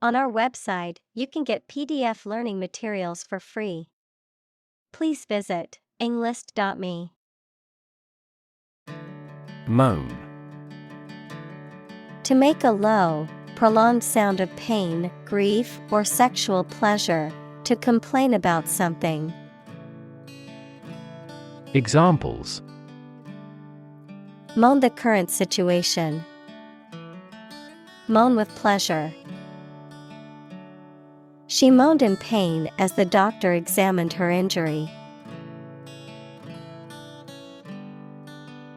On our website, you can get PDF learning materials for free. Please visit englist.me. Moan. To make a low, prolonged sound of pain, grief, or sexual pleasure. To complain about something. Examples: Moan the current situation. Moan with pleasure. She moaned in pain as the doctor examined her injury.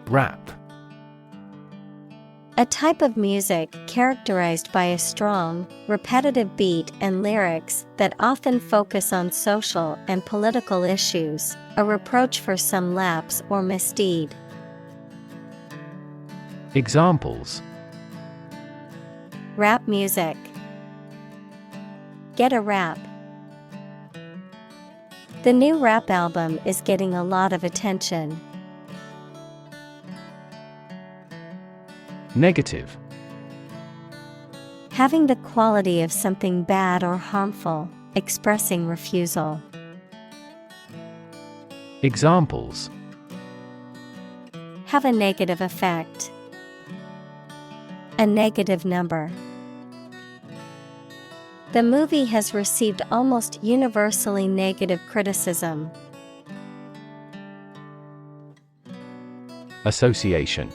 Rap. A type of music characterized by a strong, repetitive beat and lyrics that often focus on social and political issues, a reproach for some lapse or misdeed. Examples: Rap music. Get a rap. The new rap album is getting a lot of attention. Negative. Having the quality of something bad or harmful, expressing refusal. Examples: Have a negative effect. A negative number. The movie has received almost universally negative criticism. Association.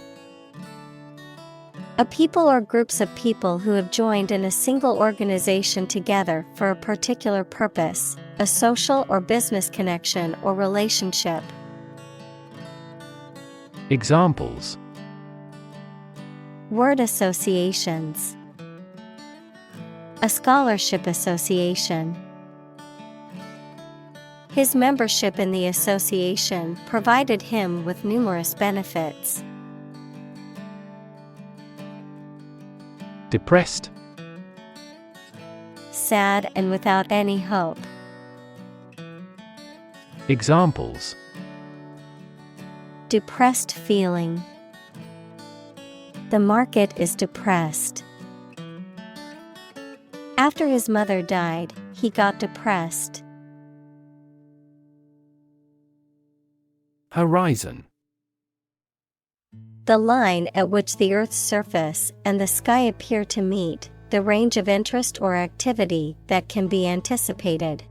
A people or groups of people who have joined in a single organization together for a particular purpose, a social or business connection or relationship. Examples: Word associations. A scholarship association. His membership in the association provided him with numerous benefits. Depressed. Sad and without any hope. Examples: Depressed feeling. The market is depressed. After his mother died, he got depressed. Horizon. The line at which the Earth's surface and the sky appear to meet, the range of interest or activity that can be anticipated.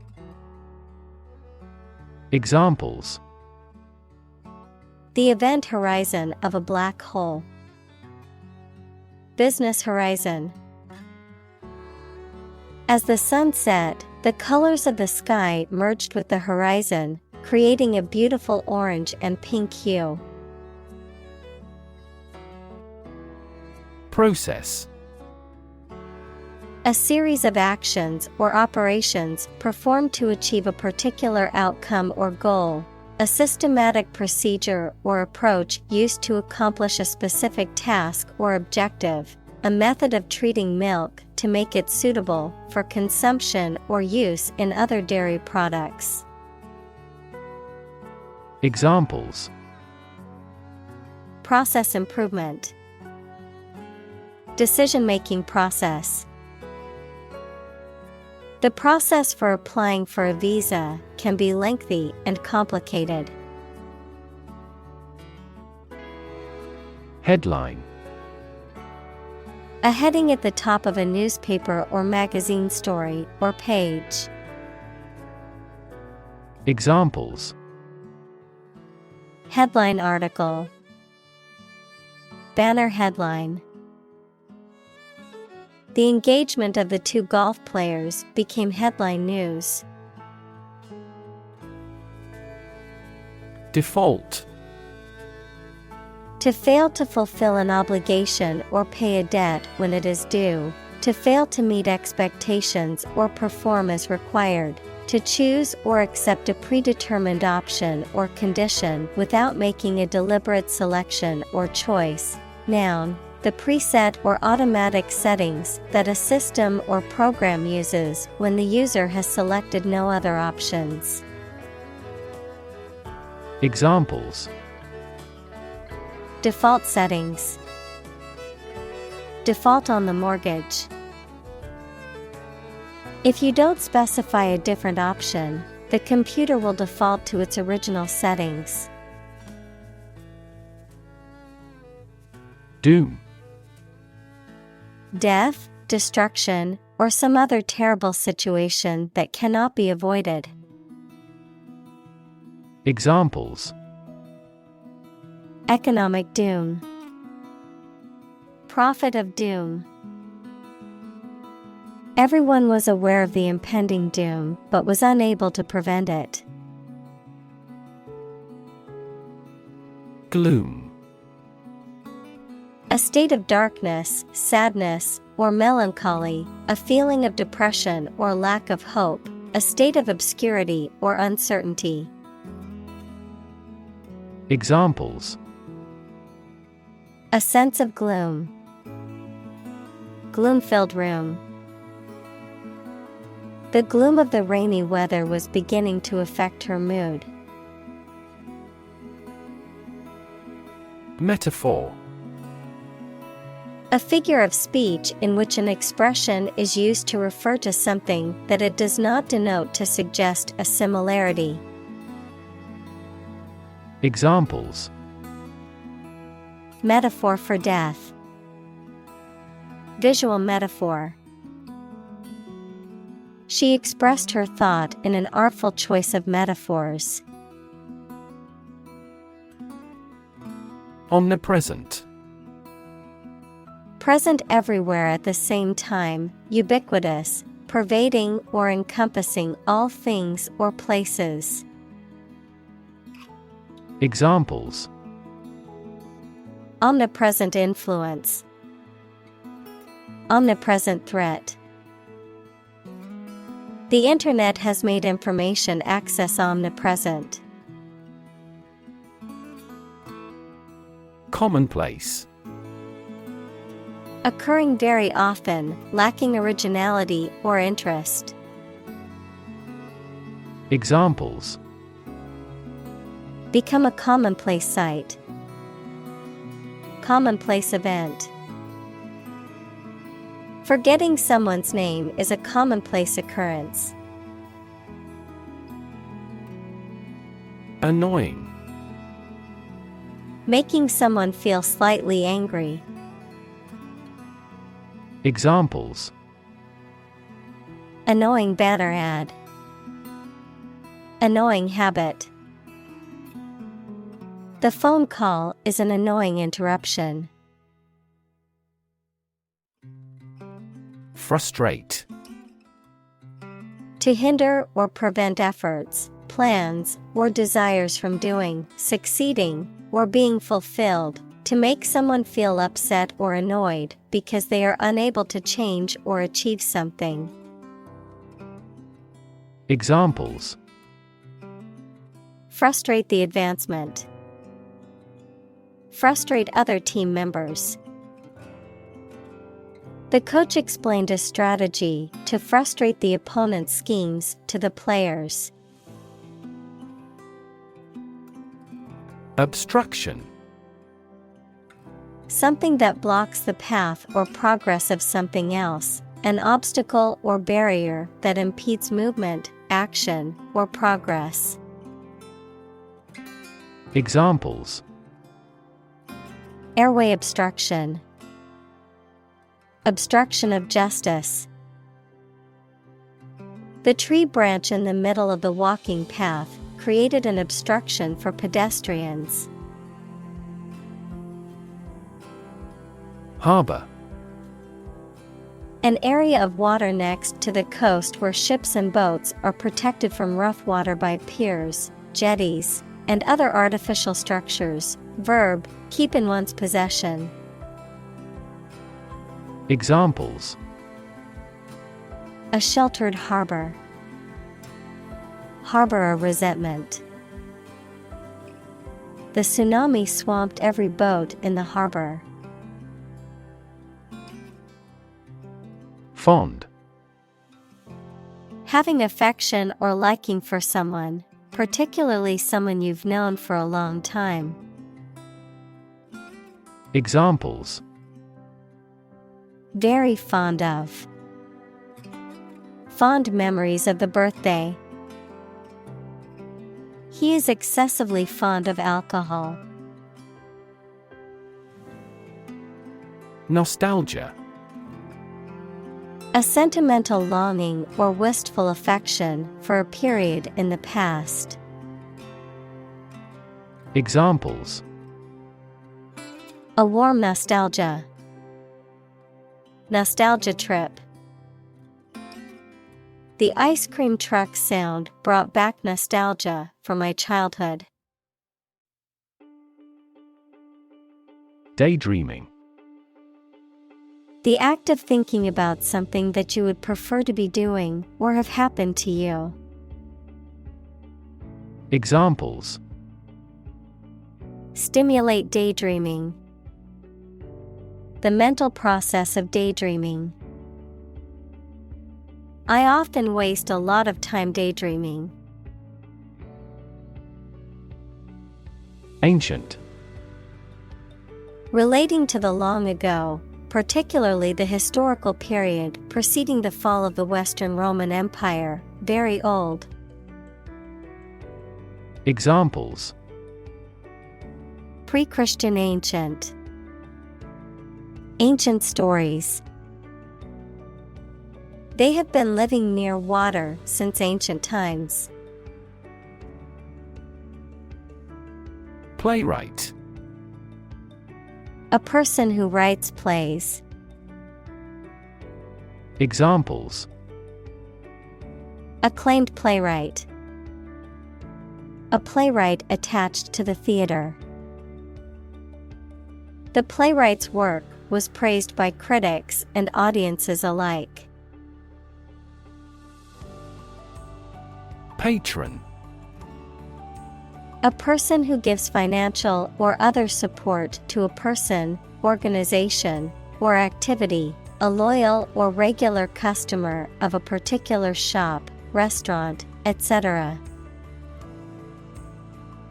Examples: The event horizon of a black hole. Business horizon. As the sun set, the colors of the sky merged with the horizon, creating a beautiful orange and pink hue. Process. A series of actions or operations performed to achieve a particular outcome or goal. A systematic procedure or approach used to accomplish a specific task or objective. A method of treating milk to make it suitable for consumption or use in other dairy products. Examples: Process improvement. Decision-making process. The process for applying for a visa can be lengthy and complicated. Headline. A heading at the top of a newspaper or magazine story or page. Examples: Headline article. Banner headline. The engagement of the two golf players became headline news. Default. To fail to fulfill an obligation or pay a debt when it is due. To fail to meet expectations or perform as required. To choose or accept a predetermined option or condition without making a deliberate selection or choice. Noun. The preset or automatic settings that a system or program uses when the user has selected no other options. Examples: Default settings. Default on the mortgage. If you don't specify a different option, the computer will default to its original settings. Doom. Death, destruction, or some other terrible situation that cannot be avoided. Examples: Economic doom. Prophet of doom. Everyone was aware of the impending doom, but was unable to prevent it. Gloom. A state of darkness, sadness, or melancholy, a feeling of depression or lack of hope, a state of obscurity or uncertainty. Examples: A sense of gloom. Gloom-filled room. The gloom of the rainy weather was beginning to affect her mood. Metaphor. A figure of speech in which an expression is used to refer to something that it does not denote to suggest a similarity. Examples: Metaphor for death. Visual metaphor. She expressed her thought in an artful choice of metaphors. Omnipresent. Present everywhere at the same time, ubiquitous, pervading or encompassing all things or places. Examples: Omnipresent influence. Omnipresent threat. The internet has made information access omnipresent. Commonplace. Occurring very often, lacking originality or interest. Examples: Become a commonplace sight. Commonplace event. Forgetting someone's name is a commonplace occurrence. Annoying. Making someone feel slightly angry. Examples: Annoying banner ad. Annoying habit. The phone call is an annoying interruption. Frustrate. To hinder or prevent efforts, plans, or desires from doing, succeeding, or being fulfilled. To make someone feel upset or annoyed because they are unable to change or achieve something. Examples: Frustrate the advancement. Frustrate other team members. The coach explained a strategy to frustrate the opponent's schemes to the players. Obstruction. Something that blocks the path or progress of something else, an obstacle or barrier that impedes movement, action, or progress. Examples: Airway obstruction. Obstruction of justice. The tree branch in the middle of the walking path created an obstruction for pedestrians. Harbor. An area of water next to the coast where ships and boats are protected from rough water by piers, jetties, and other artificial structures. Verb, keep in one's possession. Examples: A sheltered harbor. Harbor a resentment. The tsunami swamped every boat in the harbor. Fond. Having affection or liking for someone, particularly someone you've known for a long time. Examples: Very fond of. Fond memories of the birthday. He is excessively fond of alcohol. Nostalgia. A sentimental longing or wistful affection for a period in the past. Examples: A warm nostalgia. Nostalgia trip. The ice cream truck sound brought back nostalgia for my childhood. Daydreaming. The act of thinking about something that you would prefer to be doing or have happened to you. Examples: Stimulate daydreaming. The mental process of daydreaming. I often waste a lot of time daydreaming. Ancient. Relating to the long ago, particularly the historical period preceding the fall of the Western Roman Empire, very old. Examples: Pre-Christian ancient. Ancient stories. They have been living near water since ancient times. Playwright. A person who writes plays. Examples: Acclaimed playwright. A playwright attached to the theater. The playwright's work was praised by critics and audiences alike. Patron. A person who gives financial or other support to a person, organization, or activity, a loyal or regular customer of a particular shop, restaurant, etc.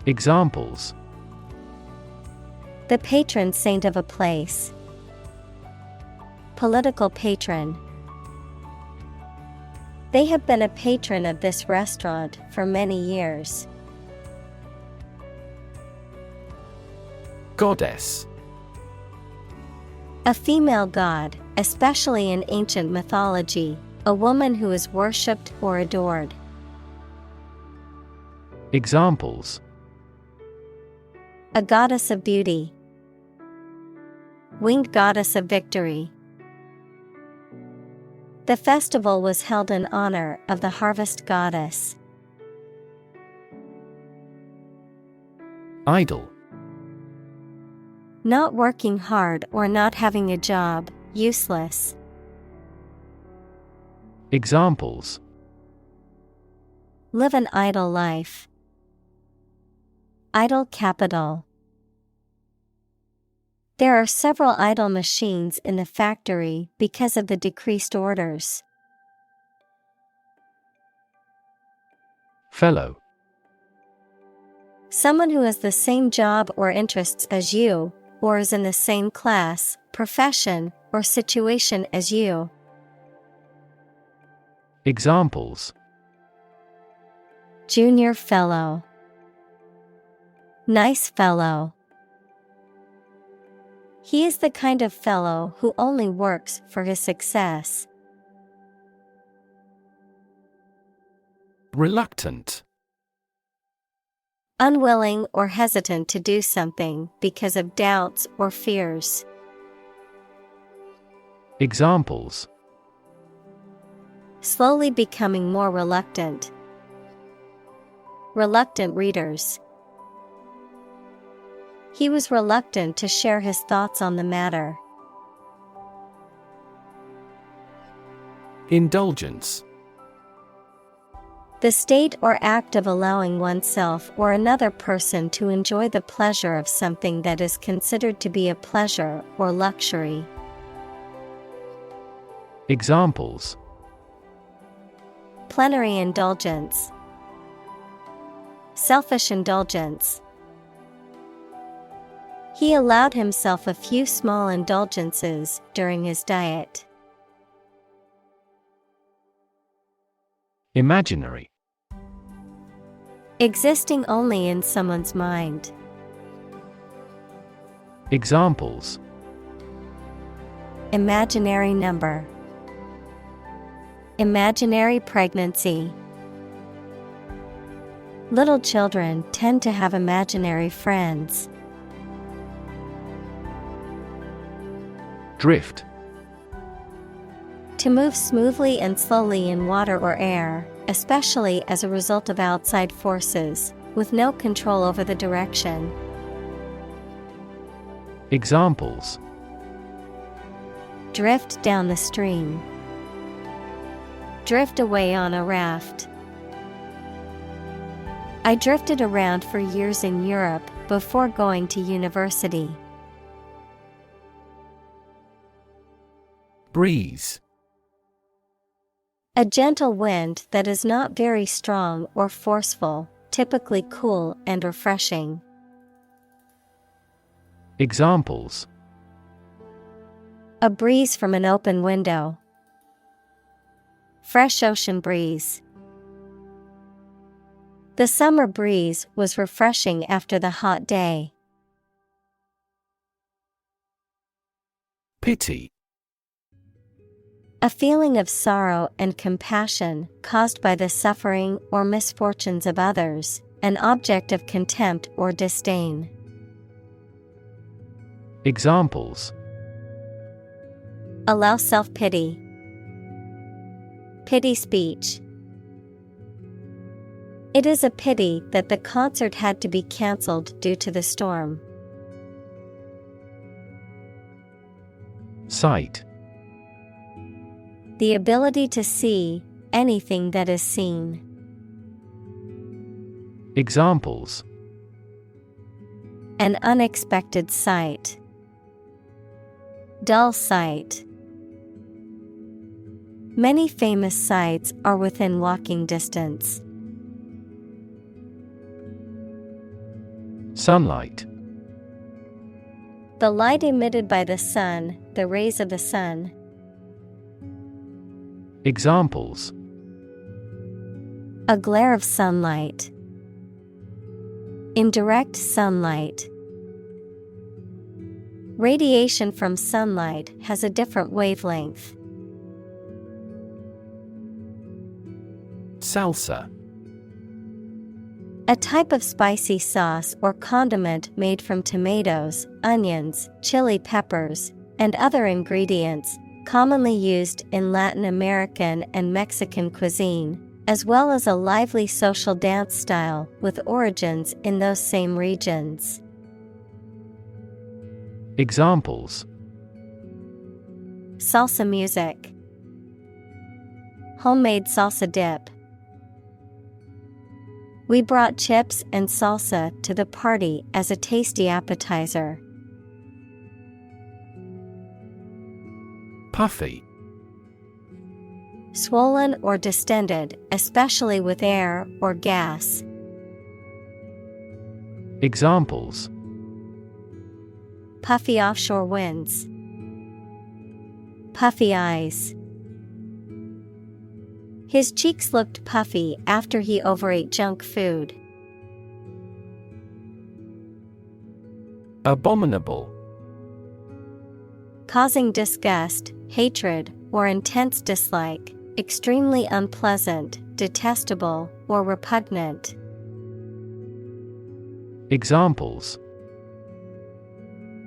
Examples: The patron saint of a place. Political patron. They have been a patron of this restaurant for many years. Goddess. A female god, especially in ancient mythology, a woman who is worshipped or adored. Examples: A goddess of beauty. Winged goddess of victory. The festival was held in honor of the harvest goddess. Idle. Not working hard or not having a job, useless. Examples: Live an idle life. Idle capital. There are several idle machines in the factory because of the decreased orders. Fellow. Someone who has the same job or interests as you, or is in the same class, profession, or situation as you. Examples: Junior fellow. Nice fellow. He is the kind of fellow who only works for his success. Reluctant. Unwilling or hesitant to do something because of doubts or fears. Examples: Slowly becoming more reluctant. Reluctant readers. He was reluctant to share his thoughts on the matter. Indulgence. The state or act of allowing oneself or another person to enjoy the pleasure of something that is considered to be a pleasure or luxury. Examples: Plenary indulgence. Selfish indulgence. He allowed himself a few small indulgences during his diet. Imaginary. Existing only in someone's mind. Examples: Imaginary number. Imaginary pregnancy. Little children tend to have imaginary friends. Drift. To move smoothly and slowly in water or air, especially as a result of outside forces, with no control over the direction. Examples: Drift down the stream. Drift away on a raft. I drifted around for years in Europe before going to university. Breeze. A gentle wind that is not very strong or forceful, typically cool and refreshing. Examples: A breeze from an open window. Fresh ocean breeze. The summer breeze was refreshing after the hot day. Pity. A feeling of sorrow and compassion caused by the suffering or misfortunes of others, an object of contempt or disdain. Examples: Allow self-pity. Pity speech. It is a pity that the concert had to be cancelled due to the storm. Sight. The ability to see anything that is seen. Examples: An unexpected sight. Dull sight. Many famous sights are within walking distance. Sunlight. The light emitted by the sun, the rays of the sun. Examples: A glare of sunlight. Indirect sunlight. Radiation from sunlight has a different wavelength. Salsa. A type of spicy sauce or condiment made from tomatoes, onions, chili peppers, and other ingredients, commonly used in Latin American and Mexican cuisine, as well as a lively social dance style with origins in those same regions. Examples: Salsa music. Homemade salsa dip. We brought chips and salsa to the party as a tasty appetizer. Puffy. Swollen or distended, especially with air or gas. Examples: Puffy offshore winds. Puffy eyes. His cheeks looked puffy after he overate junk food. Abominable. Causing disgust, hatred, or intense dislike, extremely unpleasant, detestable, or repugnant. Examples: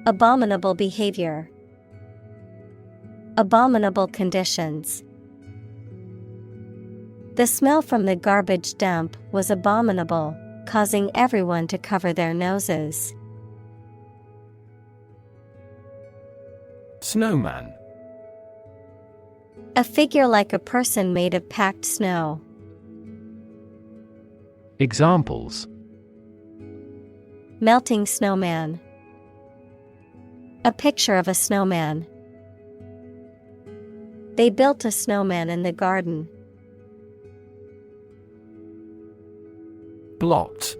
Abominable behavior. Abominable conditions. The smell from the garbage dump was abominable, causing everyone to cover their noses. Snowman. A figure like a person made of packed snow. Examples: Melting snowman. A picture of a snowman. They built a snowman in the garden. Blot.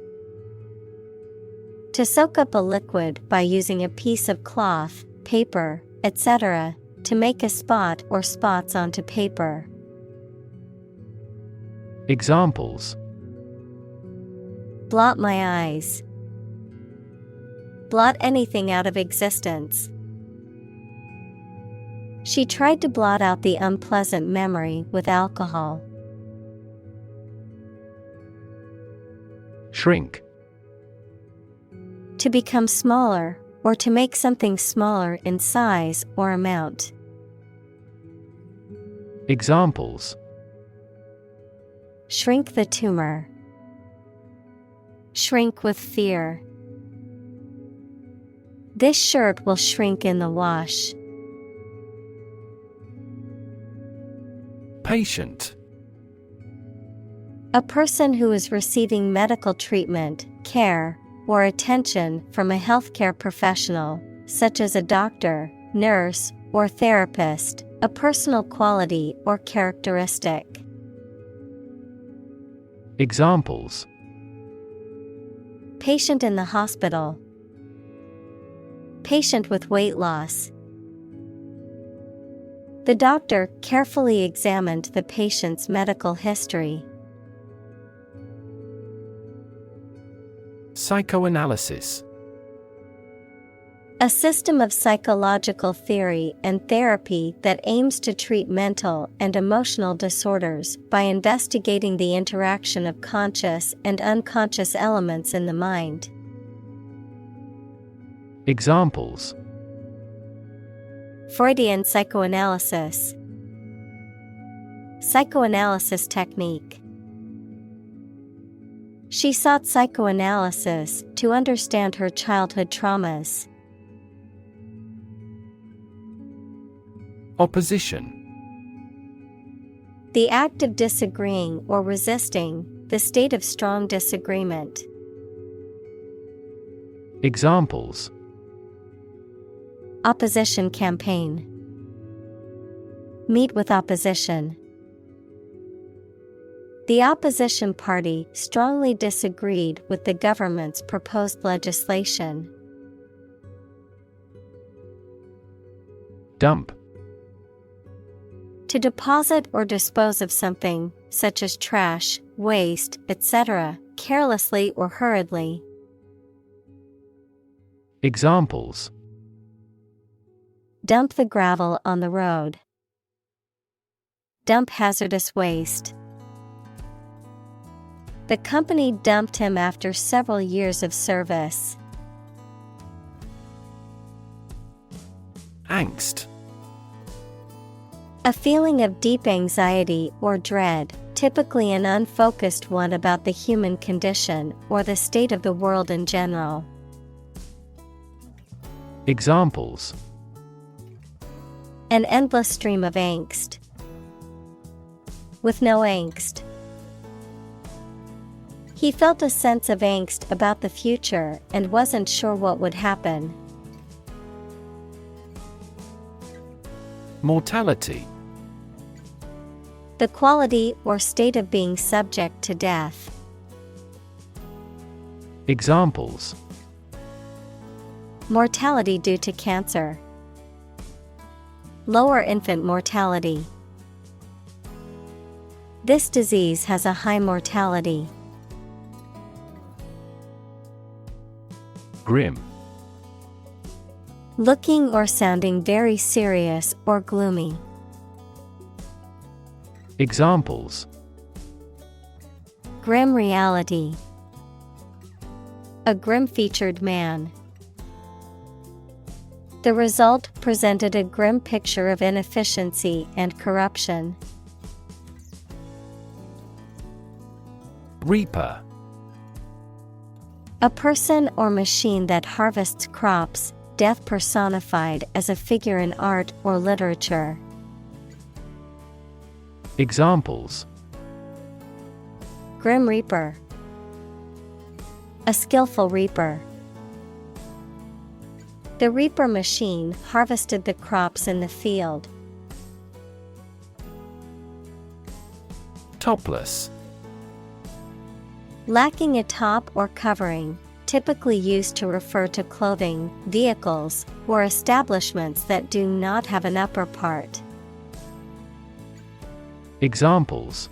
To soak up a liquid by using a piece of cloth, paper, etc., to make a spot or spots onto paper. Examples: blot my eyes. Blot anything out of existence. She tried to blot out the unpleasant memory with alcohol. Shrink. To become smaller, or to make something smaller in size or amount. Examples: shrink the tumor. Shrink with fear. This shirt will shrink in the wash. Patient. A person who is receiving medical treatment, care, or attention from a healthcare professional, such as a doctor, nurse, or therapist, a personal quality or characteristic. Examples: patient in the hospital. Patient with weight loss. The doctor carefully examined the patient's medical history. Psychoanalysis. A system of psychological theory and therapy that aims to treat mental and emotional disorders by investigating the interaction of conscious and unconscious elements in the mind. Examples: Freudian psychoanalysis. Psychoanalysis technique. She sought psychoanalysis to understand her childhood traumas. Opposition. The act of disagreeing or resisting, the state of strong disagreement. Examples: opposition campaign. Meet with opposition. The opposition party strongly disagreed with the government's proposed legislation. Dump. To deposit or dispose of something, such as trash, waste, etc., carelessly or hurriedly. Examples: dump the gravel on the road. Dump hazardous waste. The company dumped him after several years of service. Angst. A feeling of deep anxiety or dread, typically an unfocused one about the human condition or the state of the world in general. Examples: an endless stream of angst. With no angst. He felt a sense of angst about the future and wasn't sure what would happen. Mortality. The quality or state of being subject to death. Examples: mortality due to cancer. Lower infant mortality. This disease has a high mortality. Grim. Looking or sounding very serious or gloomy. Examples: grim reality. A grim-featured man. The result presented a grim picture of inefficiency and corruption. Reaper. A person or machine that harvests crops, death personified as a figure in art or literature. Examples: grim reaper. A skillful reaper. The reaper machine harvested the crops in the field. Topless. Lacking a top or covering, typically used to refer to clothing, vehicles, or establishments that do not have an upper part. Examples: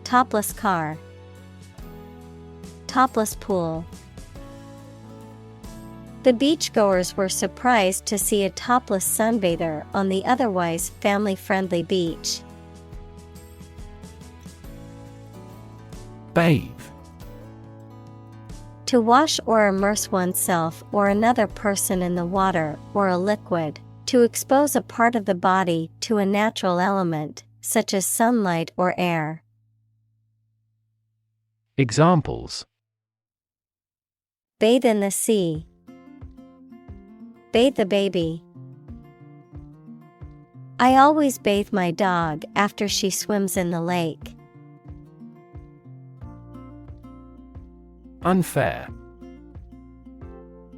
Topless car. Topless pool. The beachgoers were surprised to see a topless sunbather on the otherwise family-friendly beach. Bathe. To wash or immerse oneself or another person in the water or a liquid, to expose a part of the body to a natural element, such as sunlight or air. Examples: Bathe in the sea. Bathe the baby. I always bathe my dog after she swims in the lake. Unfair.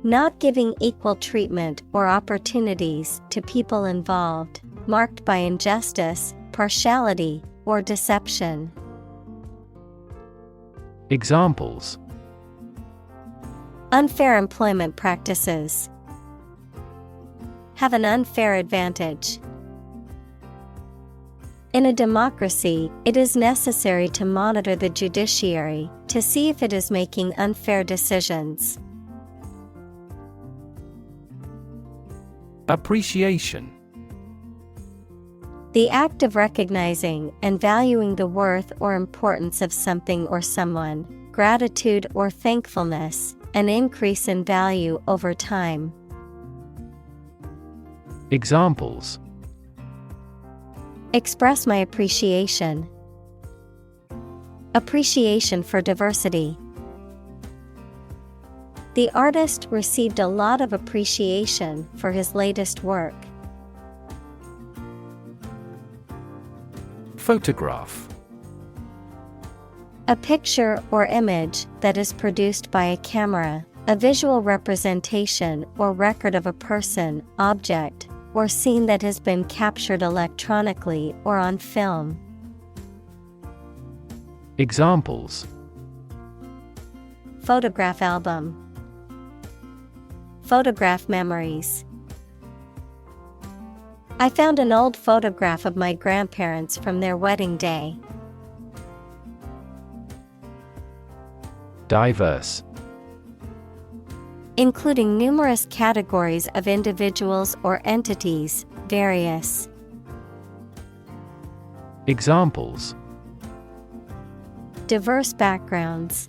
Not giving equal treatment or opportunities to people involved, marked by injustice, partiality, or deception. Examples: Unfair employment practices. Have an unfair advantage. In a democracy, it is necessary to monitor the judiciary to see if it is making unfair decisions. Appreciation. The act of recognizing and valuing the worth or importance of something or someone, gratitude or thankfulness, an increase in value over time. Examples: Express my appreciation. Appreciation for diversity. The artist received a lot of appreciation for his latest work. Photograph. A picture or image that is produced by a camera, a visual representation or record of a person, object, or scene that has been captured electronically or on film. Examples: Photograph album. Photograph memories. I found an old photograph of my grandparents from their wedding day. Diverse. Including numerous categories of individuals or entities, various. Examples: Diverse backgrounds.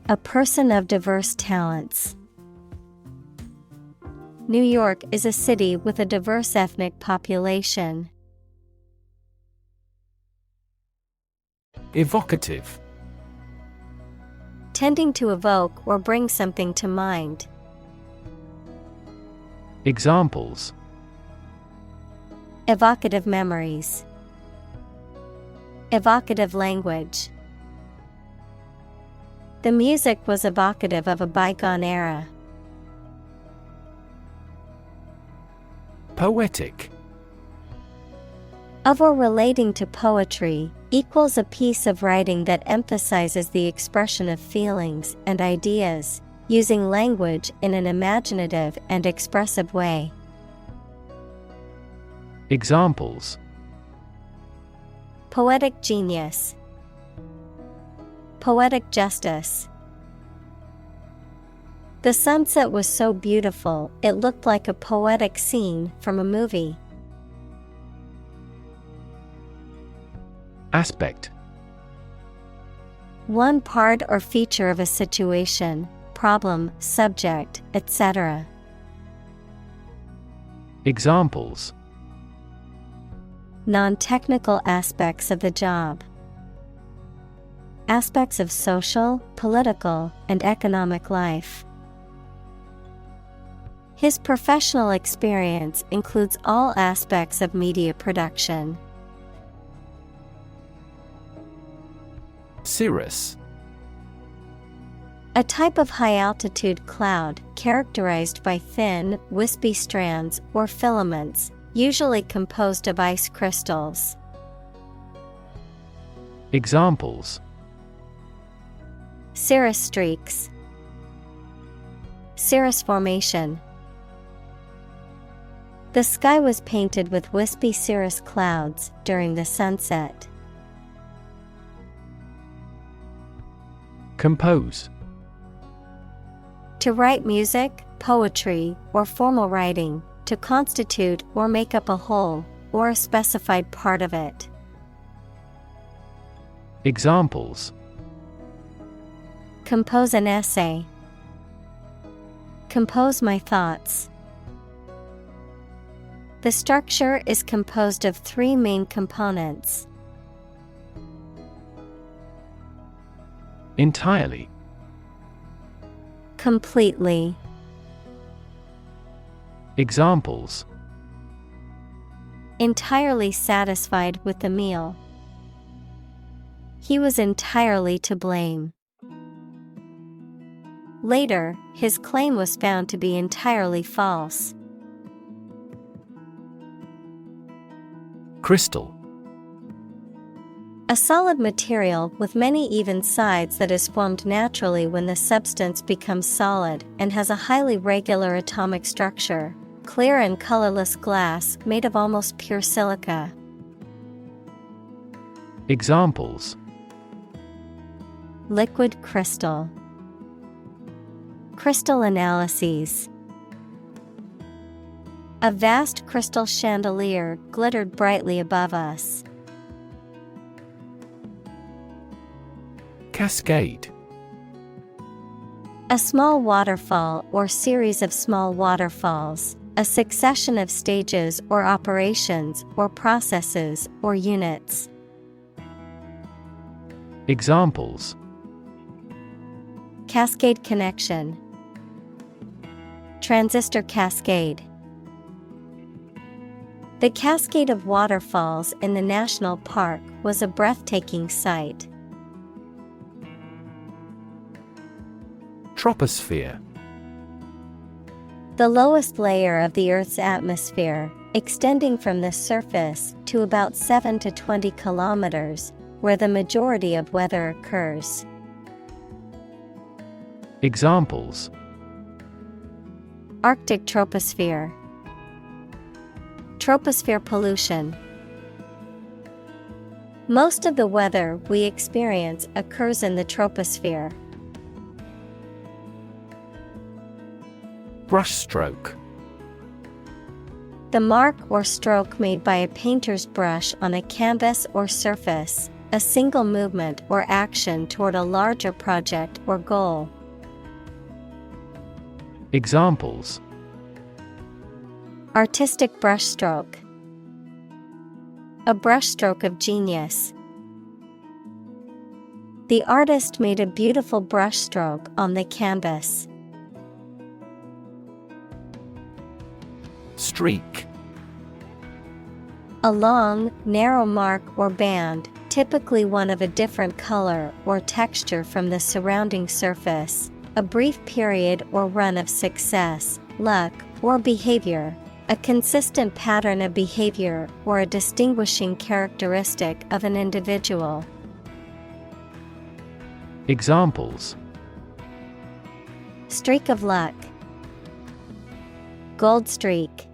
A person of diverse talents. New York is a city with a diverse ethnic population. Evocative. Tending to evoke or bring something to mind. Examples: Evocative memories. Evocative language. The music was evocative of a bygone era. Poetic. Of or relating to poetry, equals a piece of writing that emphasizes the expression of feelings and ideas, using language in an imaginative and expressive way. Examples: Poetic genius. Poetic justice. The sunset was so beautiful, it looked like a poetic scene from a movie. Aspect. One part or feature of a situation, problem, subject, etc. Examples: Non-technical aspects of the job. Aspects of social, political, and economic life. His professional experience includes all aspects of media production. Cirrus. A type of high-altitude cloud characterized by thin, wispy strands or filaments, usually composed of ice crystals. Examples: Cirrus streaks. Cirrus formation. The sky was painted with wispy cirrus clouds during the sunset. Compose. To write music, poetry, or formal writing, to constitute or make up a whole, or a specified part of it. Examples: compose an essay. Compose my thoughts. The structure is composed of 3 main components. Entirely. Completely. Examples: entirely satisfied with the meal. He was entirely to blame. Later, his claim was found to be entirely false. Crystal. A solid material with many even sides that is formed naturally when the substance becomes solid and has a highly regular atomic structure. Clear and colorless glass made of almost pure silica. Examples: liquid crystal. Crystal analyses. A vast crystal chandelier glittered brightly above us. Cascade. A small waterfall or series of small waterfalls, a succession of stages or operations or processes or units. Examples: cascade connection. Transistor cascade. The cascade of waterfalls in the national park was a breathtaking sight. Troposphere. The lowest layer of the Earth's atmosphere, extending from the surface to about 7 to 20 kilometers, where the majority of weather occurs. Examples: Arctic troposphere. Troposphere pollution. Most of the weather we experience occurs in the troposphere. Brushstroke. The mark or stroke made by a painter's brush on a canvas or surface, a single movement or action toward a larger project or goal. Examples: artistic brushstroke. A brushstroke of genius. The artist made a beautiful brushstroke on the canvas. Streak. A long, narrow mark or band, typically one of a different color or texture from the surrounding surface, a brief period or run of success, luck, or behavior, a consistent pattern of behavior or a distinguishing characteristic of an individual. Examples: streak of luck. Gold streak.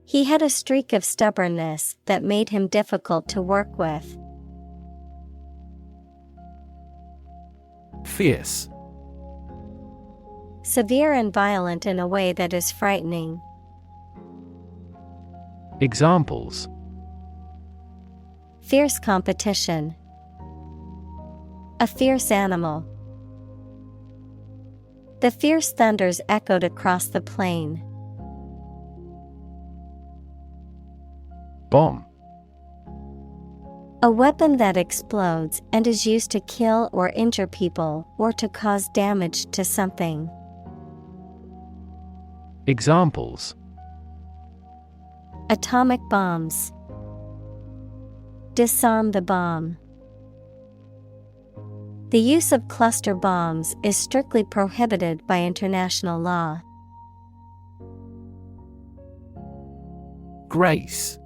He had a streak of stubbornness that made him difficult to work with. Fierce. Severe and violent in a way that is frightening. Examples: fierce competition. A fierce animal. The fierce thunders echoed across the plain. Bomb. A weapon that explodes and is used to kill or injure people or to cause damage to something. Examples: atomic bombs. Disarm the bomb. The use of cluster bombs is strictly prohibited by international law. Grace.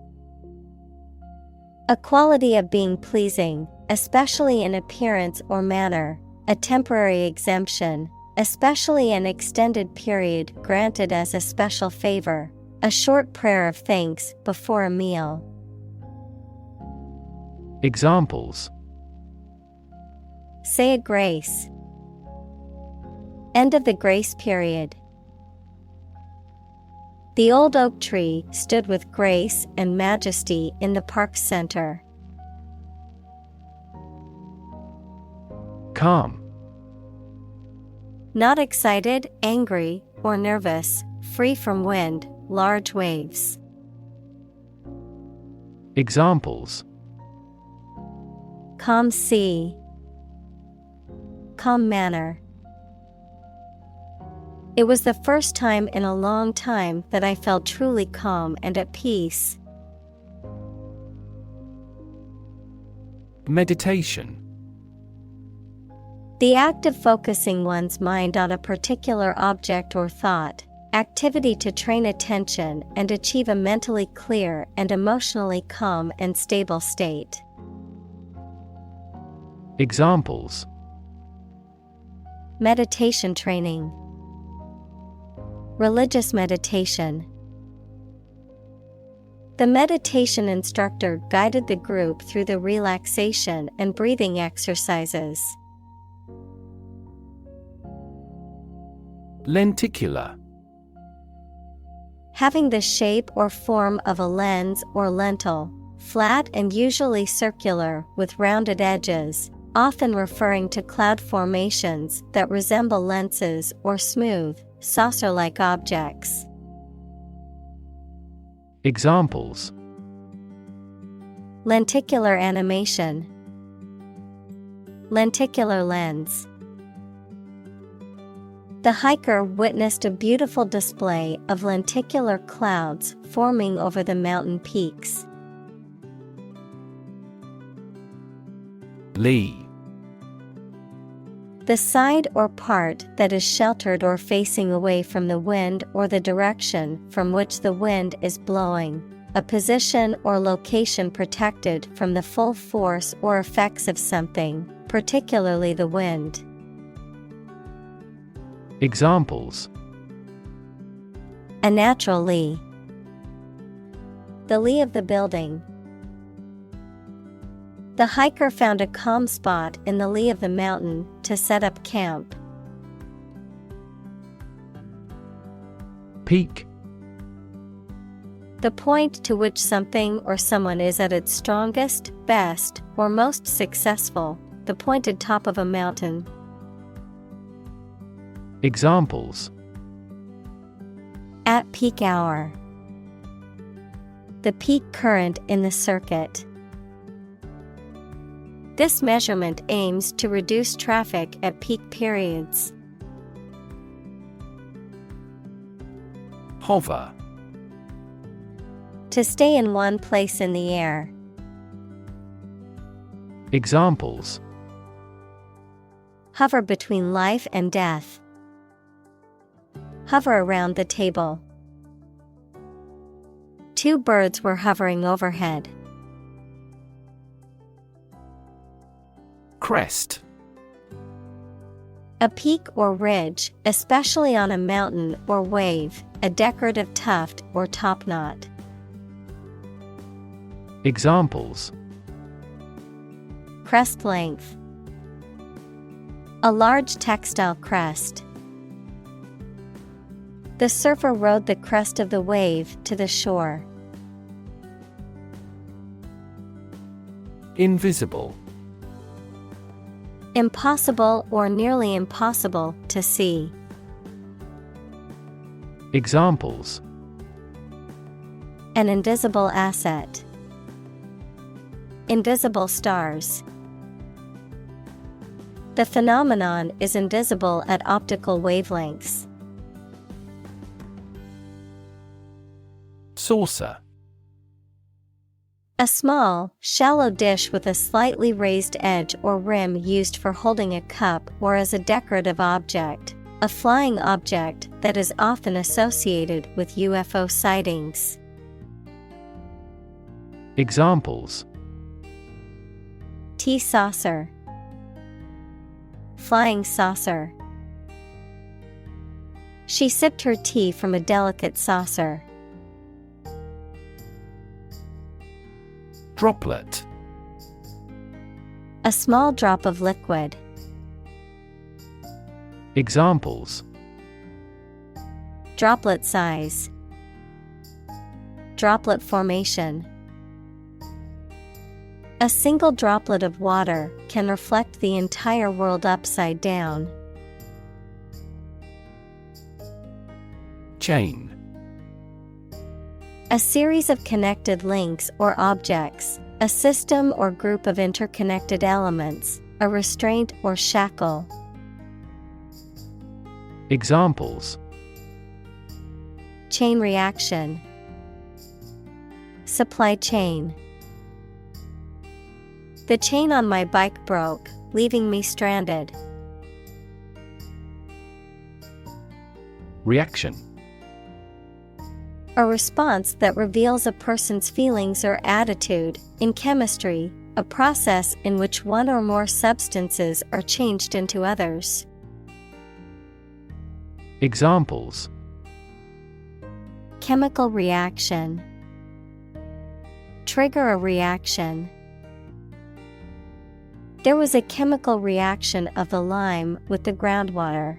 A quality of being pleasing, especially in appearance or manner, a temporary exemption, especially an extended period granted as a special favor, a short prayer of thanks before a meal. Examples: Say a grace. End of the grace period. The old oak tree stood with grace and majesty in the park's center. Calm. Not excited, angry, or nervous, free from wind, large waves. Examples: Calm sea. Calm manner. It was the first time in a long time that I felt truly calm and at peace. Meditation. The act of focusing one's mind on a particular object or thought, activity to train attention and achieve a mentally clear and emotionally calm and stable state. Examples: Meditation training. Religious meditation. The meditation instructor guided the group through the relaxation and breathing exercises. Lenticular. Having the shape or form of a lens or lentil, flat and usually circular with rounded edges, often referring to cloud formations that resemble lenses or smooth, saucer-like objects. Examples: Lenticular animation. Lenticular lens. The hiker witnessed a beautiful display of lenticular clouds forming over the mountain peaks. Lee. The side or part that is sheltered or facing away from the wind or the direction from which the wind is blowing, a position or location protected from the full force or effects of something, particularly the wind. Examples: A natural lee. The lee of the building. The hiker found a calm spot in the lee of the mountain to set up camp. Peak. The point to which something or someone is at its strongest, best, or most successful, the pointed top of a mountain. Examples: At peak hour. The peak current in the circuit. This measurement aims to reduce traffic at peak periods. Hover. To stay in one place in the air. Examples: Hover between life and death. Hover around the table. Two birds were hovering overhead. Crest. A peak or ridge, especially on a mountain or wave, a decorative tuft or topknot. Examples: Crest length. A large textile crest. The surfer rode the crest of the wave to the shore. Invisible. Impossible or nearly impossible to see. Examples: An invisible asset. Invisible stars. The phenomenon is invisible at optical wavelengths. Saucer. A small, shallow dish with a slightly raised edge or rim used for holding a cup or as a decorative object, a flying object that is often associated with UFO sightings. Examples: Tea saucer. Flying saucer. She sipped her tea from a delicate saucer. Droplet. A small drop of liquid. Examples: droplet size, droplet formation. A single droplet of water can reflect the entire world upside down. Chain. A series of connected links or objects, a system or group of interconnected elements, a restraint or shackle. Examples: chain reaction, supply chain. The chain on my bike broke, leaving me stranded. Reaction. A response that reveals a person's feelings or attitude. In chemistry, a process in which one or more substances are changed into others. Examples: chemical reaction, trigger a reaction. There was a chemical reaction of the lime with the groundwater.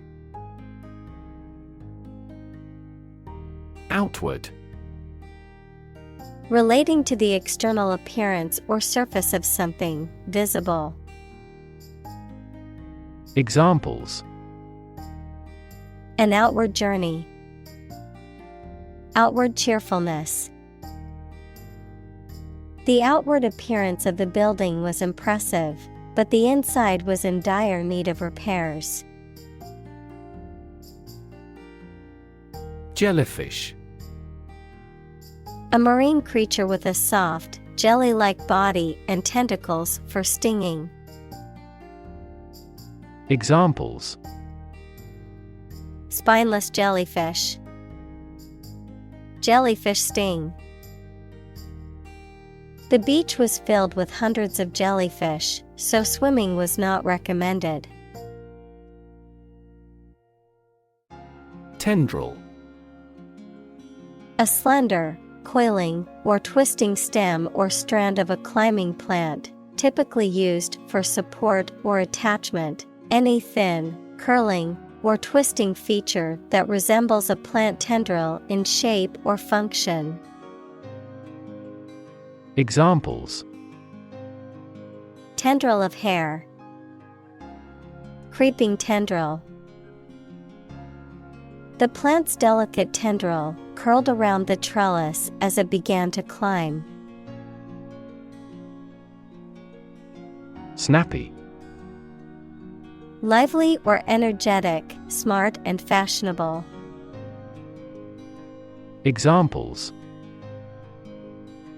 Outward. Relating to the external appearance or surface of something, visible. Examples: an outward journey, outward cheerfulness. The outward appearance of the building was impressive, but the inside was in dire need of repairs. Jellyfish. A marine creature with a soft, jelly-like body and tentacles for stinging. Examples: spineless jellyfish, jellyfish sting. The beach was filled with hundreds of jellyfish, so swimming was not recommended. Tendril. A slender, coiling, or twisting stem or strand of a climbing plant, typically used for support or attachment. Any thin, curling, or twisting feature that resembles a plant tendril in shape or function. Examples: tendril of hair, creeping tendril. The plant's delicate tendril curled around the trellis as it began to climb. Snappy. Lively or energetic, smart and fashionable. Examples: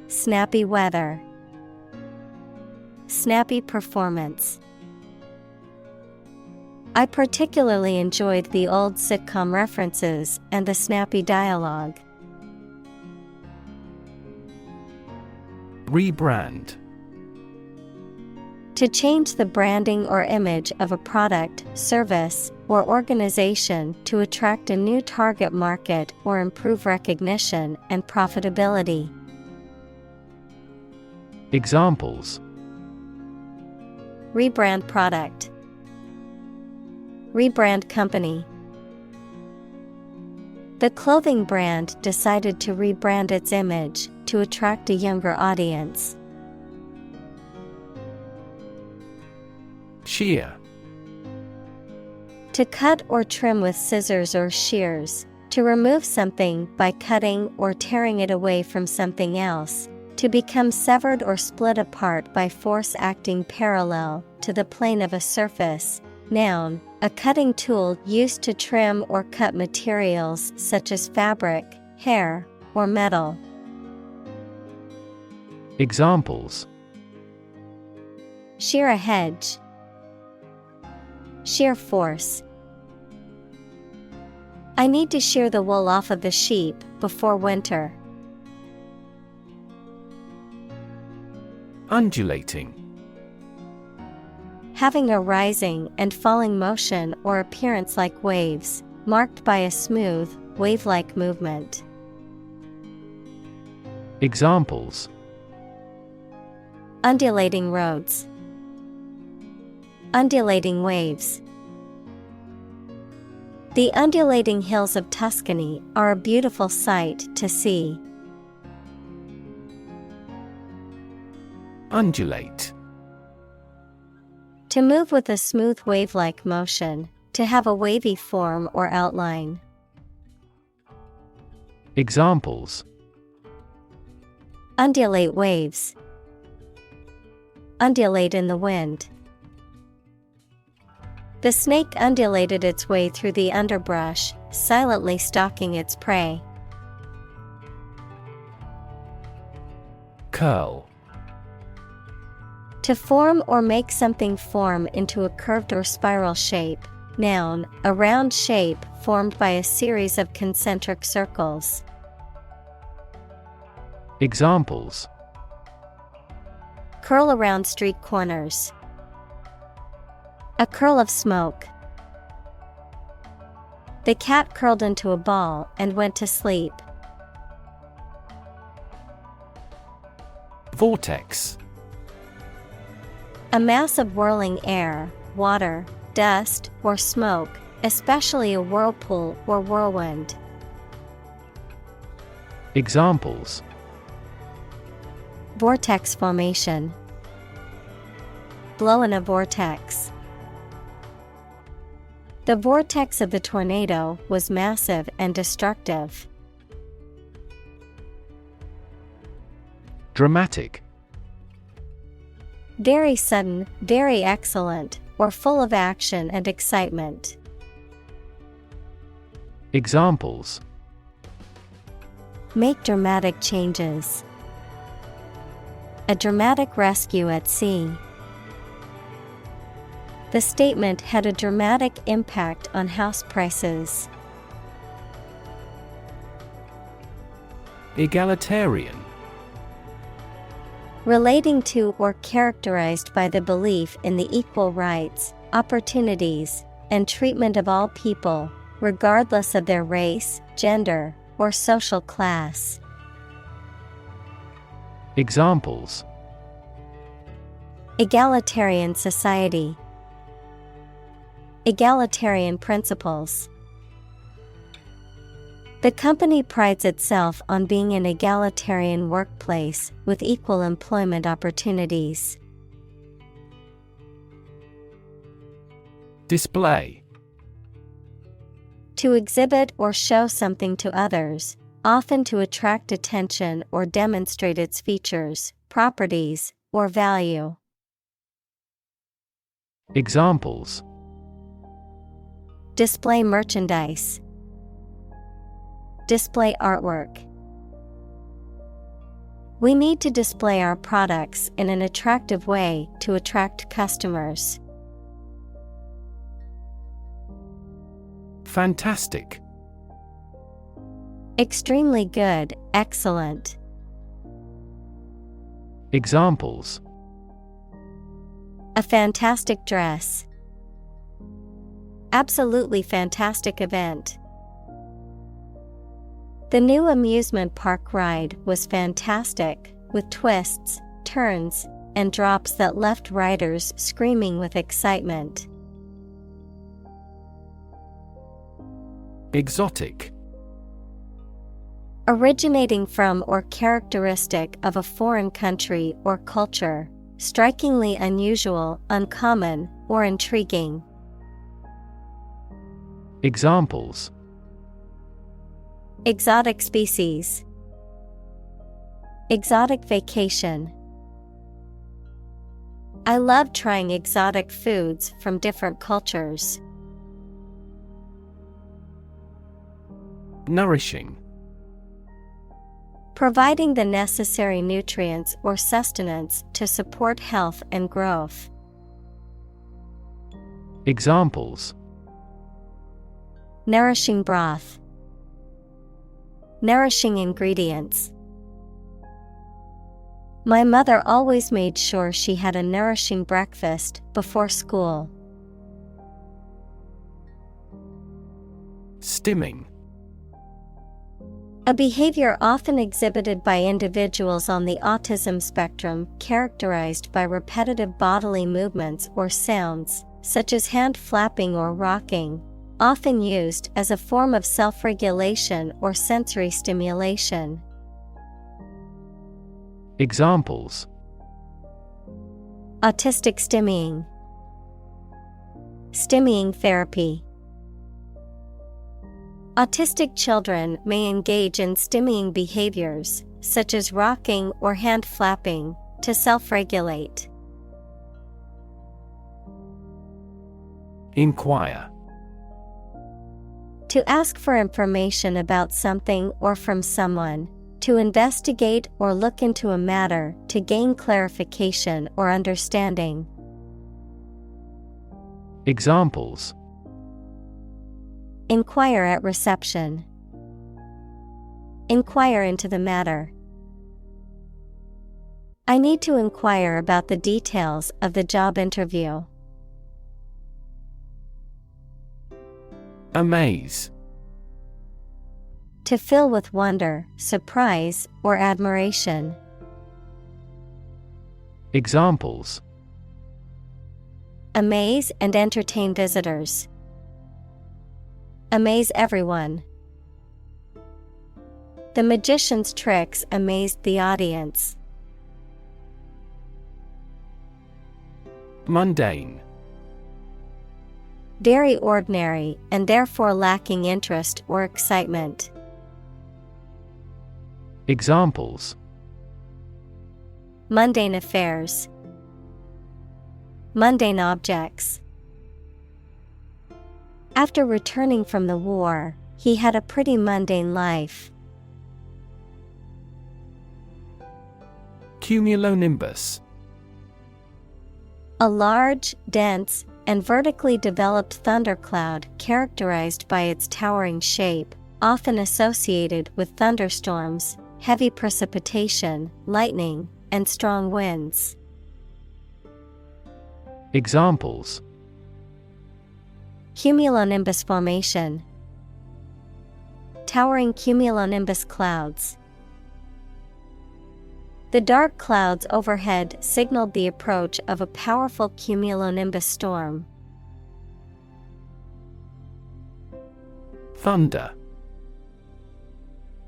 snappy weather, snappy performance. I particularly enjoyed the old sitcom references and the snappy dialogue. Rebrand. To change the branding or image of a product, service, or organization to attract a new target market or improve recognition and profitability. Examples: rebrand product, rebrand company. The clothing brand decided to rebrand its image to attract a younger audience. Shear. To cut or trim with scissors or shears, to remove something by cutting or tearing it away from something else, to become severed or split apart by force acting parallel to the plane of a surface. Noun, a cutting tool used to trim or cut materials such as fabric, hair, or metal. Examples: shear a hedge, sheer force. I need to shear the wool off of the sheep before winter. Undulating. Having a rising and falling motion or appearance like waves, marked by a smooth, wave-like movement. Examples: undulating roads, undulating waves. The undulating hills of Tuscany are a beautiful sight to see. Undulate. To move with a smooth wave-like motion, to have a wavy form or outline. Examples: Undulate waves. Undulate in the wind. The snake undulated its way through the underbrush, silently stalking its prey. Curl. To form or make something form into a curved or spiral shape. Noun, a round shape formed by a series of concentric circles. Examples: Curl around street corners. A curl of smoke. The cat curled into a ball and went to sleep. Vortex. A mass of whirling air, water, dust, or smoke, especially a whirlpool or whirlwind. Examples: Vortex formation. Blow in a vortex. The vortex of the tornado was massive and destructive. Dramatic. Very sudden, very excellent, or full of action and excitement. Examples: Make dramatic changes. A dramatic rescue at sea. The statement had a dramatic impact on house prices. Egalitarian. Relating to or characterized by the belief in the equal rights, opportunities, and treatment of all people, regardless of their race, gender, or social class. Examples: Egalitarian society. Egalitarian principles. The company prides itself on being an egalitarian workplace with equal employment opportunities. Display. To exhibit or show something to others, often to attract attention or demonstrate its features, properties, or value. Examples: Display merchandise. Display artwork. We need to display our products in an attractive way to attract customers. Fantastic. Extremely good, excellent. Examples: A fantastic dress. Absolutely fantastic event. The new amusement park ride was fantastic, with twists, turns, and drops that left riders screaming with excitement. Exotic. Originating from or characteristic of a foreign country or culture, strikingly unusual, uncommon, or intriguing. Examples: Exotic species. Exotic vacation. I love trying exotic foods from different cultures. Nourishing. Providing the necessary nutrients or sustenance to support health and growth. Examples: Nourishing broth. Nourishing ingredients. My mother always made sure she had a nourishing breakfast before school. Stimming. A behavior often exhibited by individuals on the autism spectrum characterized by repetitive bodily movements or sounds, such as hand flapping or rocking, often used as a form of self-regulation or sensory stimulation. Examples: Autistic stimming. Stimming therapy. Autistic children may engage in stimming behaviors, such as rocking or hand flapping, to self-regulate. Inquire. To ask for information about something or from someone, to investigate or look into a matter to gain clarification or understanding. Examples: Inquire at reception. Inquire into the matter. I need to inquire about the details of the job interview. Amaze. To fill with wonder, surprise, or admiration. Examples: Amaze and entertain visitors. Amaze everyone. The magician's tricks amazed the audience. Mundane. Very ordinary and therefore lacking interest or excitement. Examples: Mundane affairs. Mundane objects. After returning from the war, he had a pretty mundane life. Cumulonimbus. A large, dense, and vertically developed thundercloud characterized by its towering shape, often associated with thunderstorms, heavy precipitation, lightning, and strong winds. Examples: Cumulonimbus formation. Towering cumulonimbus clouds. The dark clouds overhead signaled the approach of a powerful cumulonimbus storm. Thunder.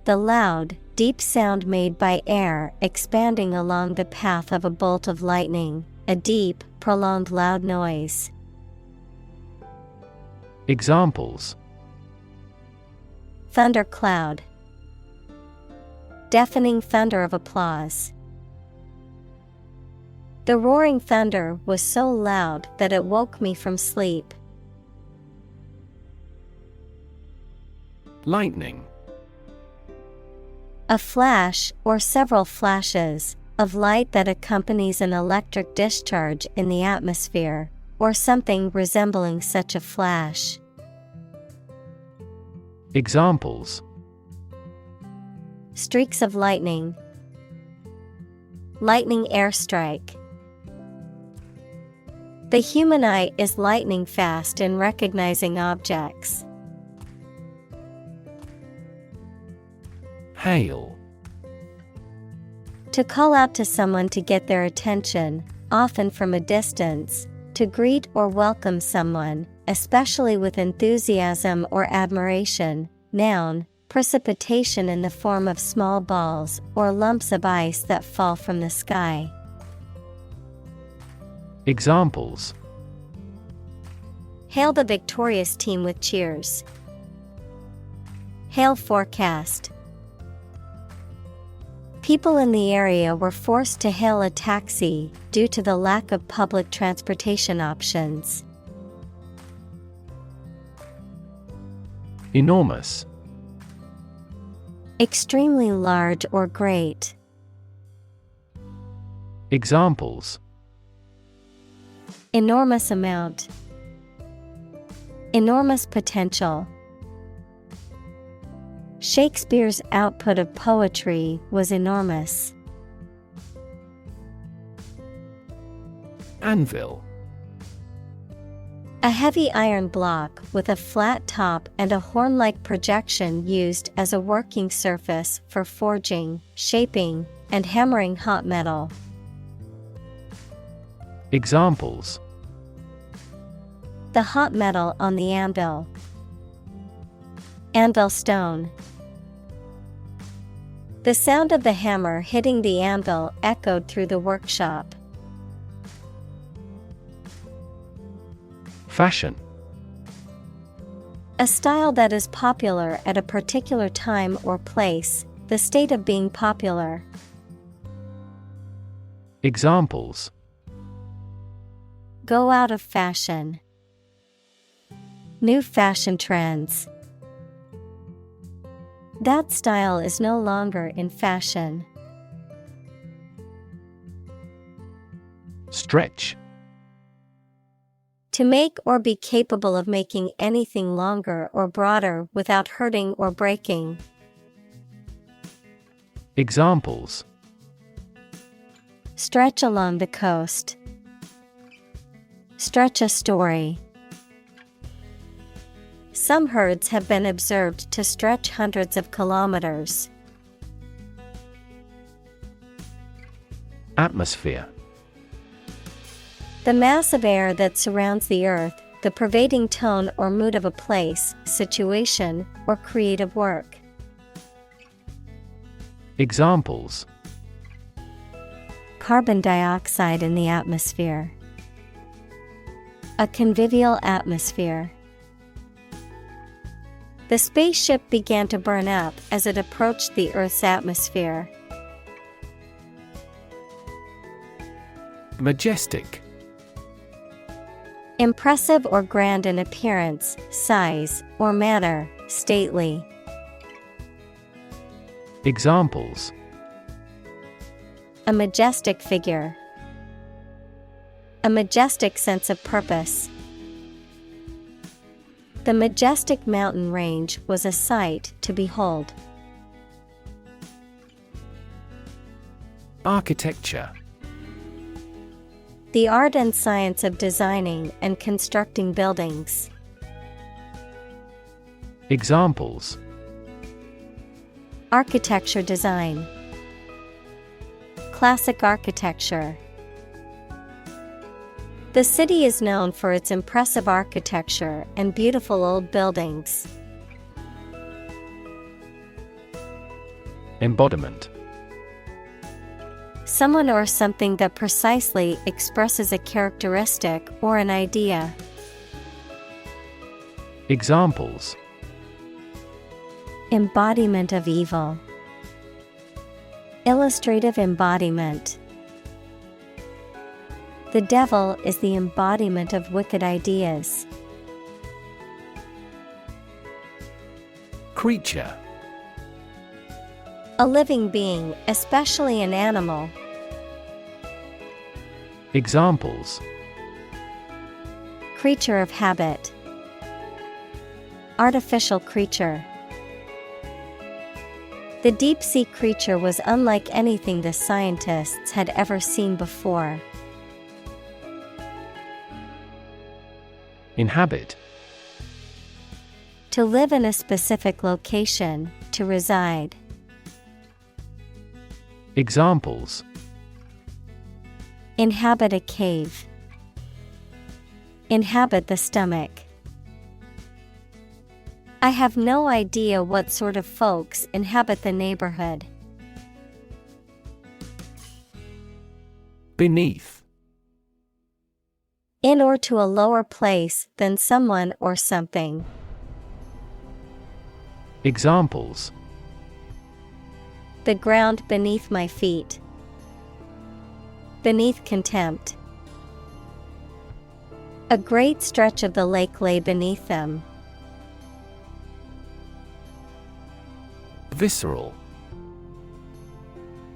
The loud, deep sound made by air expanding along the path of a bolt of lightning, a deep, prolonged loud noise. Examples: Thundercloud. Deafening thunder of applause. The roaring thunder was so loud that it woke me from sleep. Lightning. A flash or several flashes of light that accompanies an electric discharge in the atmosphere, or something resembling such a flash. Examples: Streaks of lightning. Lightning airstrike. The human eye is lightning fast in recognizing objects. Hail. To call out to someone to get their attention, often from a distance, to greet or welcome someone, especially with enthusiasm or admiration. Noun, precipitation in the form of small balls or lumps of ice that fall from the sky. Examples: Hail the victorious team with cheers. Hail forecast. People in the area were forced to hail a taxi due to the lack of public transportation options. Enormous. Extremely large or great. Examples: Enormous amount. Enormous potential. Shakespeare's output of poetry was enormous. Anvil. A heavy iron block with a flat top and a horn-like projection used as a working surface for forging, shaping, and hammering hot metal. Examples: The hot metal on the anvil. Anvil stone. The sound of the hammer hitting the anvil echoed through the workshop. Fashion. A style that is popular at a particular time or place, the state of being popular. Examples: Go out of fashion. New fashion trends. That style is no longer in fashion. Stretch. To make or be capable of making anything longer or broader without hurting or breaking. Examples: Stretch along the coast. Stretch a story. Some herds have been observed to stretch hundreds of kilometers. Atmosphere. The mass of air that surrounds the earth, the pervading tone or mood of a place, situation, or creative work. Examples: Carbon dioxide in the atmosphere. A convivial atmosphere. The spaceship began to burn up as it approached the Earth's atmosphere. Majestic. Impressive or grand in appearance, size, or manner, stately. Examples: A majestic figure. A majestic sense of purpose. The majestic mountain range was a sight to behold. Architecture. The art and science of designing and constructing buildings. Examples: Architecture design. Classic architecture. The city is known for its impressive architecture and beautiful old buildings. Embodiment. Someone or something that precisely expresses a characteristic or an idea. Examples: Embodiment of evil. Illustrative embodiment. The devil is the embodiment of wicked ideas. Creature. A living being, especially an animal. Examples: Creature of habit. Artificial creature. The deep-sea creature was unlike anything the scientists had ever seen before. Inhabit. To live in a specific location, to reside. Examples: Inhabit a cave. Inhabit the stomach. I have no idea what sort of folks inhabit the neighborhood. Beneath. In or to a lower place than someone or something. Examples: The ground beneath my feet. Beneath contempt. A great stretch of the lake lay beneath them. Visceral.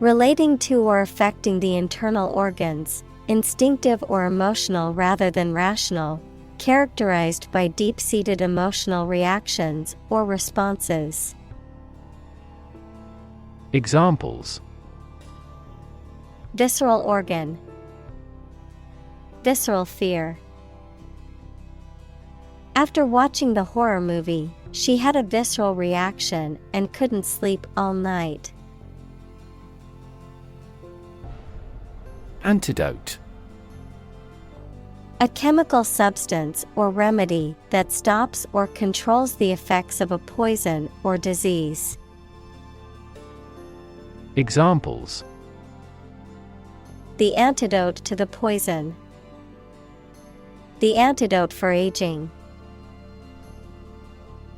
Relating to or affecting the internal organs, instinctive or emotional rather than rational, characterized by deep-seated emotional reactions or responses. Examples: Visceral organ. Visceral fear. After watching the horror movie, she had a visceral reaction and couldn't sleep all night. Antidote. A chemical substance or remedy that stops or controls the effects of a poison or disease. Examples: The antidote to the poison. The antidote for aging.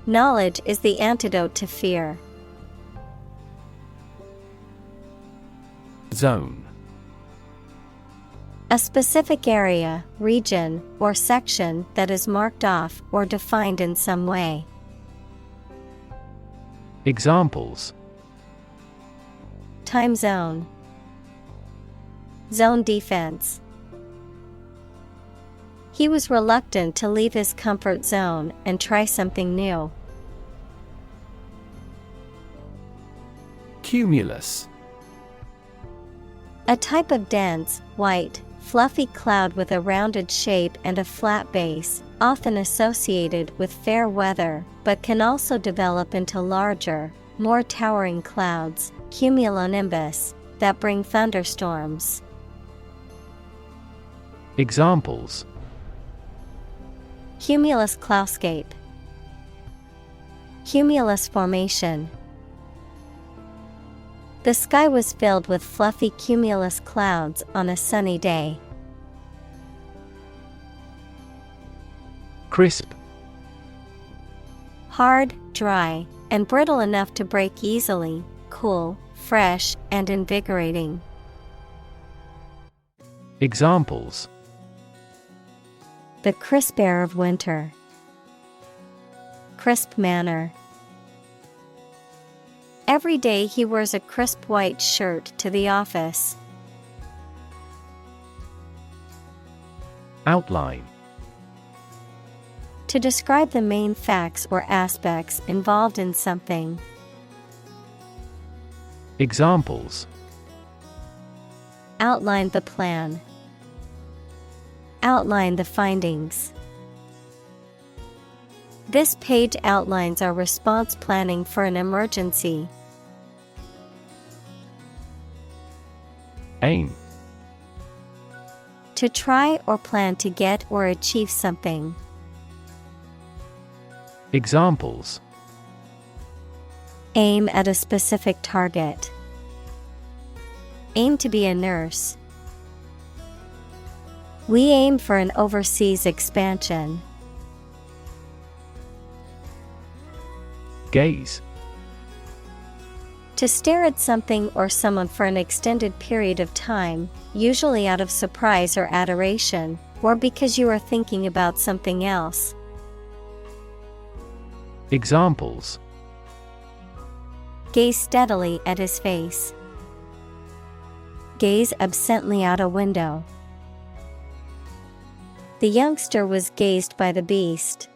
Knowledge is the antidote to fear. Zone. A specific area, region, or section that is marked off or defined in some way. Examples: Time zone. Zone defense. He was reluctant to leave his comfort zone and try something new. Cumulus. A type of dense, white, fluffy cloud with a rounded shape and a flat base, often associated with fair weather, but can also develop into larger, more towering clouds, cumulonimbus, that bring thunderstorms. Examples: Cumulus cloudescape. Cumulus formation. The sky was filled with fluffy cumulus clouds on a sunny day. Crisp. Hard, dry, and brittle enough to break easily, cool, fresh, and invigorating. Examples: The crisp air of winter. Crisp manner. Every day he wears a crisp white shirt to the office. Outline. To describe the main facts or aspects involved in something. Examples: Outline the plan. Outline the findings. This page outlines our response planning for an emergency. Aim. To try or plan to get or achieve something. Examples: Aim at a specific target. Aim to be a nurse. We aim for an overseas expansion. Gaze. To stare at something or someone for an extended period of time, usually out of surprise or adoration, or because you are thinking about something else. Examples: Gaze steadily at his face. Gaze absently out a window. The youngster was gazed by the beast.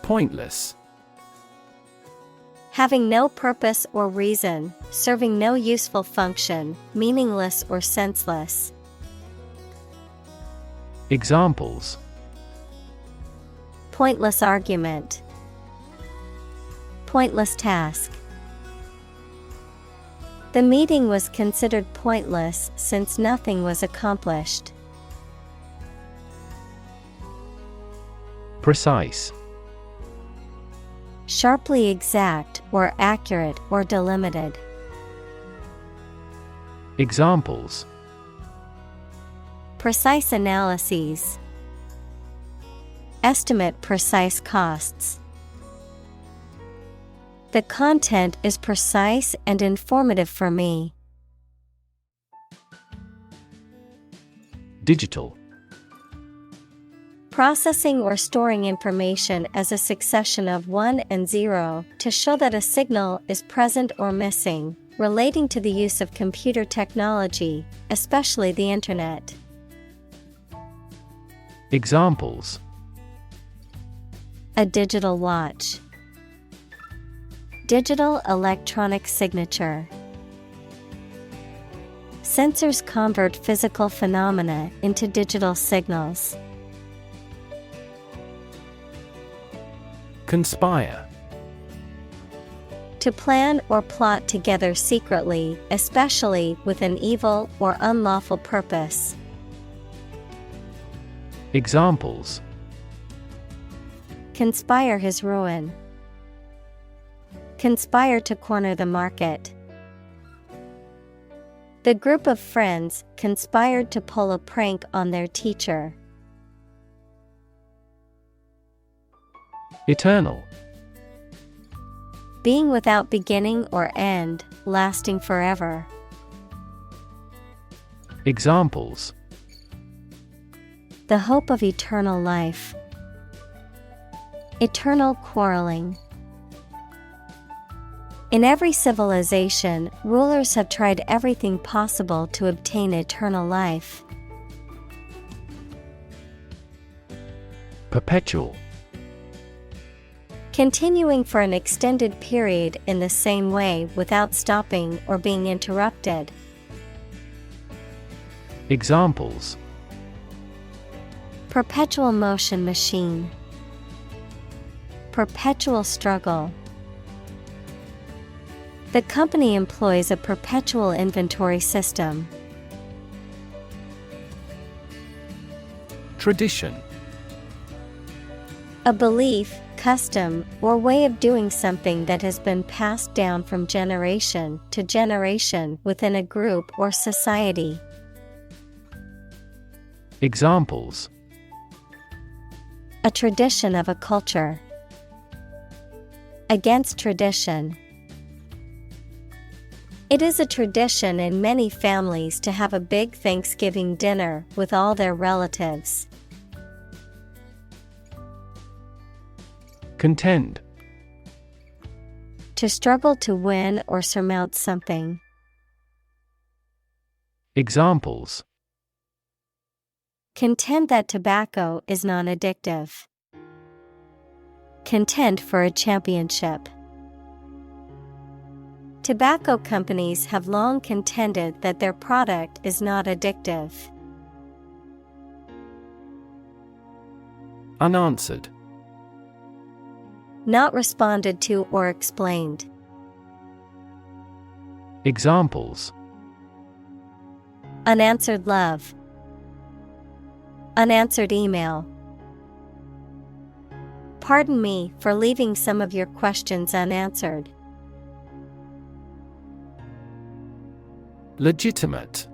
Pointless. Having no purpose or reason, serving no useful function, meaningless or senseless. Examples: Pointless argument. Pointless task. The meeting was considered pointless since nothing was accomplished. Precise. Sharply exact or accurate or delimited. Examples: Precise analyses. Estimate precise costs. The content is precise and informative for me. Digital. Processing or storing information as a succession of 1 and 0 to show that a signal is present or missing, relating to the use of computer technology, especially the Internet. Examples: A digital watch. Digital electronic signature. Sensors convert physical phenomena into digital signals. Conspire. To plan or plot together secretly, especially with an evil or unlawful purpose. Examples: Conspire his ruin. Conspire to corner the market. The group of friends conspired to pull a prank on their teacher. Eternal. Being without beginning or end, lasting forever. Examples: The hope of eternal life. Eternal quarreling. In every civilization, rulers have tried everything possible to obtain eternal life. Perpetual. Continuing for an extended period in the same way without stopping or being interrupted. Examples: Perpetual motion machine. Perpetual struggle. The company employs a perpetual inventory system. Tradition. A belief, custom, or way of doing something that has been passed down from generation to generation within a group or society. Examples: A tradition of a culture. Against tradition. It is a tradition in many families to have a big Thanksgiving dinner with all their relatives. Contend. To struggle to win or surmount something. Examples: Contend that tobacco is non-addictive. Contend for a championship. Tobacco companies have long contended that their product is not addictive. Unanswered. Not responded to or explained. Examples: Unanswered love. Unanswered email. Pardon me for leaving some of your questions unanswered. Legitimate.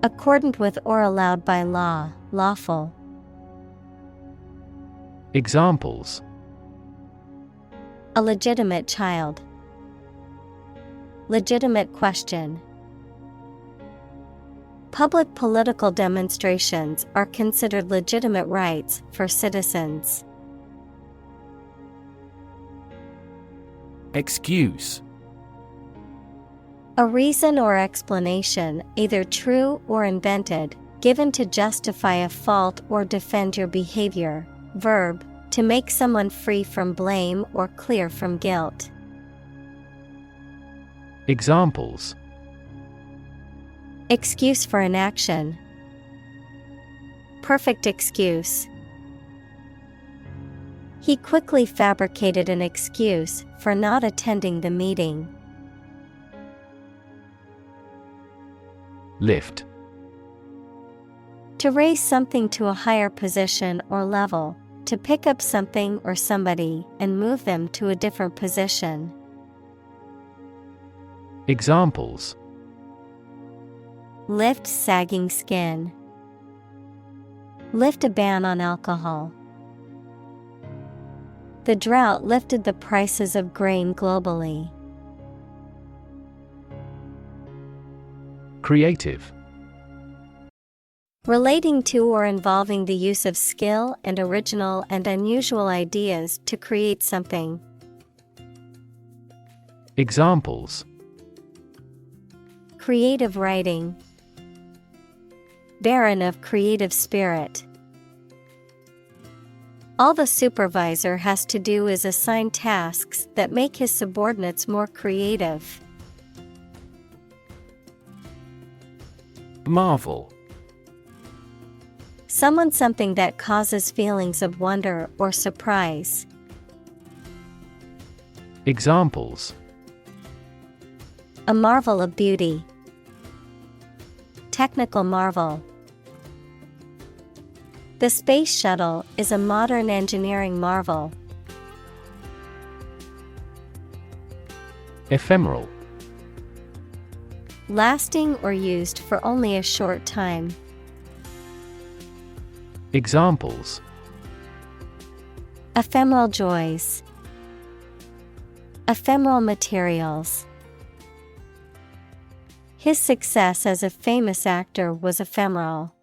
Accordant with or allowed by law, lawful. Examples: A legitimate child. Legitimate question. Public political demonstrations are considered legitimate rights for citizens. Excuse. A reason or explanation, either true or invented, given to justify a fault or defend your behavior. Verb, to make someone free from blame or clear from guilt. Examples: Excuse for inaction. Perfect excuse. He quickly fabricated an excuse for not attending the meeting. Lift. To raise something to a higher position or level, to pick up something or somebody and move them to a different position. Examples: Lift sagging skin. Lift a ban on alcohol. The drought lifted the prices of grain globally. Creative. Relating to or involving the use of skill and original and unusual ideas to create something. Examples: Creative writing. Barren of creative spirit. All the supervisor has to do is assign tasks that make his subordinates more creative. Marvel. Someone something that causes feelings of wonder or surprise. Examples: a marvel of beauty. Technical marvel. The space shuttle is a modern engineering marvel. Ephemeral. Lasting or used for only a short time. Examples: Ephemeral joys. Ephemeral materials. His success as a famous actor was ephemeral.